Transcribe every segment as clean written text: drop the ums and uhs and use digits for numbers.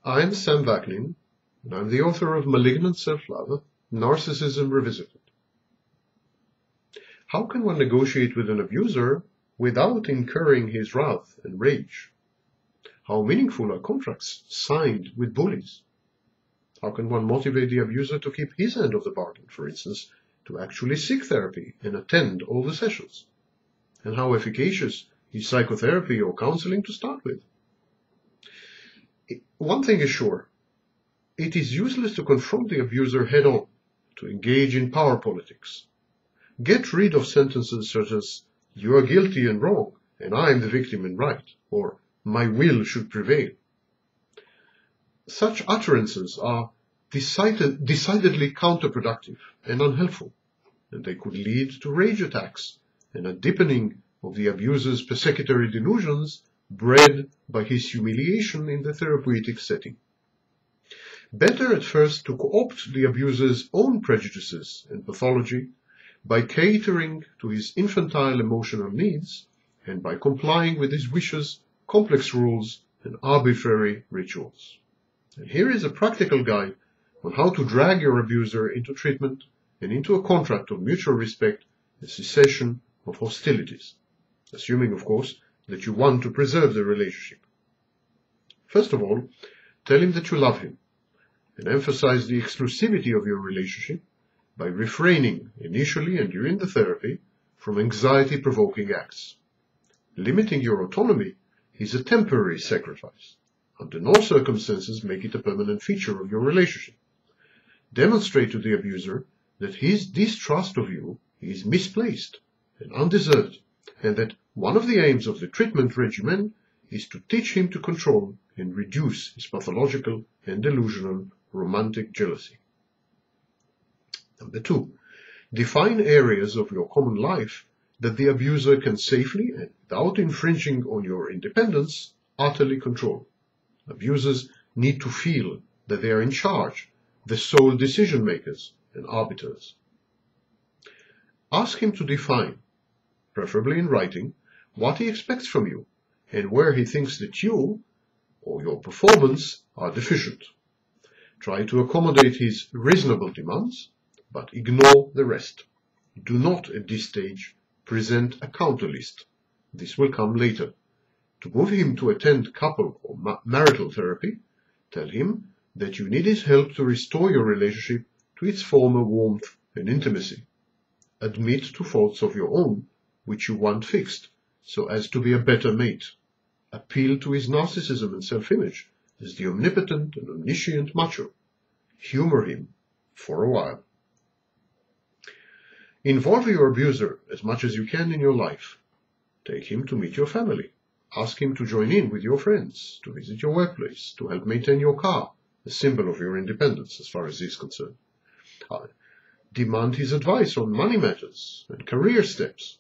I'm Sam Vaknin, and I'm the author of Malignant Self-Love, Narcissism Revisited. How can one negotiate with an abuser without incurring his wrath and rage? How meaningful are contracts signed with bullies? How can one motivate the abuser to keep his end of the bargain, for instance, to actually seek therapy and attend all the sessions? And how efficacious is psychotherapy or counseling to start with? One thing is sure, it is useless to confront the abuser head-on, to engage in power politics. Get rid of sentences such as, "You are guilty and wrong, and I am the victim and right," or "My will should prevail." Such utterances are decidedly counterproductive and unhelpful, and they could lead to rage attacks and a deepening of the abuser's persecutory delusions bred by his humiliation in the therapeutic setting. Better at first to co-opt the abuser's own prejudices and pathology by catering to his infantile emotional needs and by complying with his wishes, complex rules, and arbitrary rituals. And here is a practical guide on how to drag your abuser into treatment and into a contract of mutual respect and cessation of hostilities, assuming, of course, that you want to preserve the relationship. First of all, tell him that you love him, and emphasize the exclusivity of your relationship by refraining, initially and during the therapy, from anxiety-provoking acts. Limiting your autonomy is a temporary sacrifice. Under no circumstances make it a permanent feature of your relationship. Demonstrate to the abuser that his distrust of you is misplaced and undeserved, and that one of the aims of the treatment regimen is to teach him to control and reduce his pathological and delusional romantic jealousy. Number 2, define areas of your common life that the abuser can safely and without infringing on your independence utterly control. Abusers need to feel that they are in charge, the sole decision makers and arbiters. Ask him to define, preferably in writing, what he expects from you and where he thinks that you or your performance are deficient. Try to accommodate his reasonable demands, but ignore the rest. Do not, at this stage, present a counter list. This will come later. To move him to attend couple or marital therapy, tell him that you need his help to restore your relationship to its former warmth and intimacy. Admit to faults of your own, which you want fixed, so as to be a better mate. Appeal to his narcissism and self-image as the omnipotent and omniscient macho. Humor him for a while. Involve your abuser as much as you can in your life. Take him to meet your family. Ask him to join in with your friends, to visit your workplace, to help maintain your car, a symbol of your independence as far as he is concerned. Demand his advice on money matters and career steps.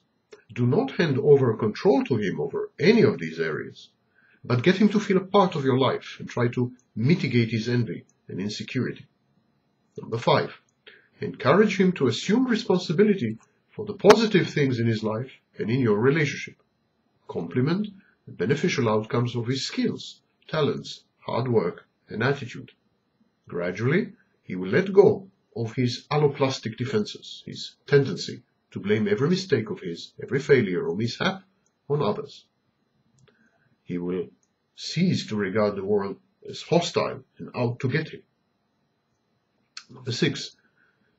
Do not hand over control to him over any of these areas, but get him to feel a part of your life and try to mitigate his envy and insecurity. Number 5, encourage him to assume responsibility for the positive things in his life and in your relationship. Compliment the beneficial outcomes of his skills, talents, hard work, and attitude. Gradually, he will let go of his alloplastic defenses, his tendency to blame every mistake of his, every failure or mishap on others. He will cease to regard the world as hostile and out to get him. Number 6,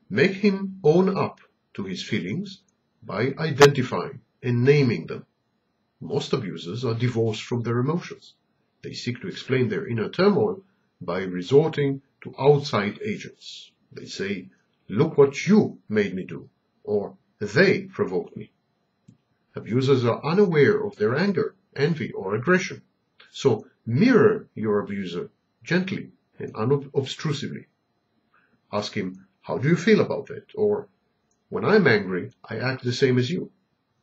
make him own up to his feelings by identifying and naming them. Most abusers are divorced from their emotions. They seek to explain their inner turmoil by resorting to outside agents. They say, "Look what you made me do," or "They provoked me." Abusers are unaware of their anger, envy, or aggression. So mirror your abuser gently and unobtrusively. Ask him, "How do you feel about that?" Or, "When I'm angry, I act the same as you."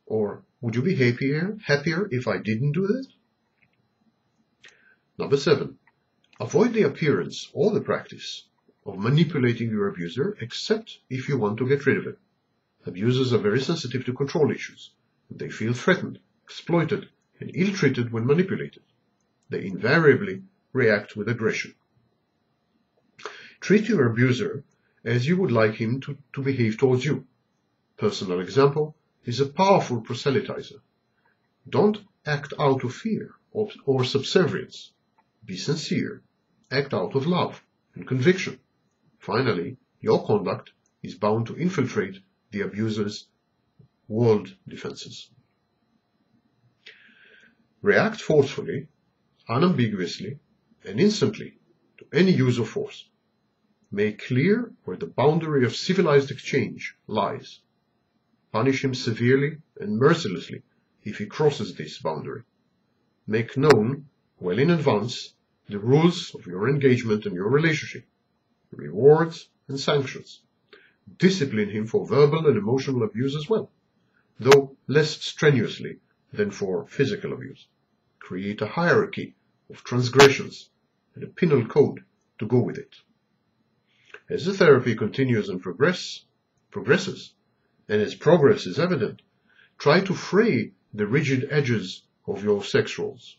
Or, "Would you be happier if I didn't do that?" Number 7, avoid the appearance or the practice of manipulating your abuser except if you want to get rid of him. Abusers are very sensitive to control issues. They feel threatened, exploited, and ill-treated when manipulated. They invariably react with aggression. Treat your abuser as you would like him to behave towards you. Personal example is a powerful proselytizer. Don't act out of fear or subservience. Be sincere. Act out of love and conviction. Finally, your conduct is bound to infiltrate the abuser's world defenses. React forcefully, unambiguously, and instantly to any use of force. Make clear where the boundary of civilized exchange lies. Punish him severely and mercilessly if he crosses this boundary. Make known, well in advance, the rules of your engagement and your relationship, rewards and sanctions. Discipline him for verbal and emotional abuse as well, though less strenuously than for physical abuse. Create a hierarchy of transgressions and a penal code to go with it. As the therapy continues and progresses, and as progress is evident, try to fray the rigid edges of your sex roles.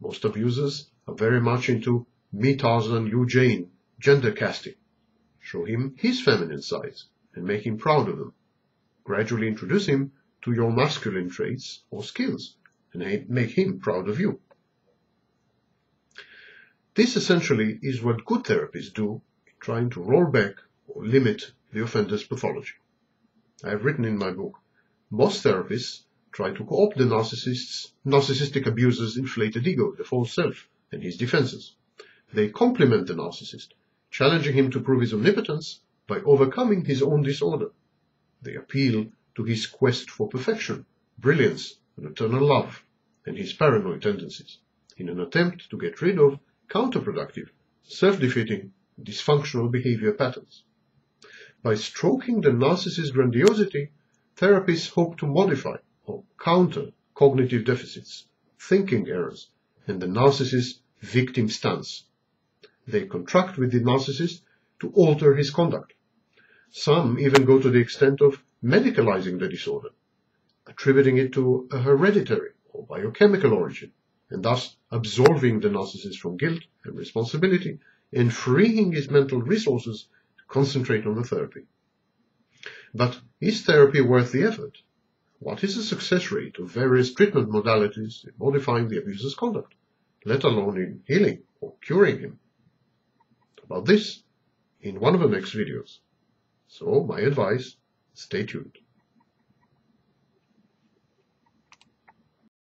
Most abusers are very much into me Tarzan, you Jane, gender casting. Show him his feminine sides and make him proud of them. Gradually introduce him to your masculine traits or skills and make him proud of you. This essentially is what good therapists do in trying to roll back or limit the offender's pathology. I have written in my book, most therapists try to co-opt the narcissistic abuser's inflated ego, the false self, and his defenses. They complement the narcissist, challenging him to prove his omnipotence by overcoming his own disorder. They appeal to his quest for perfection, brilliance, and eternal love, and his paranoid tendencies, in an attempt to get rid of counterproductive, self-defeating, dysfunctional behavior patterns. By stroking the narcissist's grandiosity, therapists hope to modify or counter cognitive deficits, thinking errors, and the narcissist's victim stance. They contract with the narcissist to alter his conduct. Some even go to the extent of medicalizing the disorder, attributing it to a hereditary or biochemical origin, and thus absolving the narcissist from guilt and responsibility and freeing his mental resources to concentrate on the therapy. But is therapy worth the effort? What is the success rate of various treatment modalities in modifying the abuser's conduct, let alone in healing or curing him? About this in one of the next videos. So my advice, stay tuned.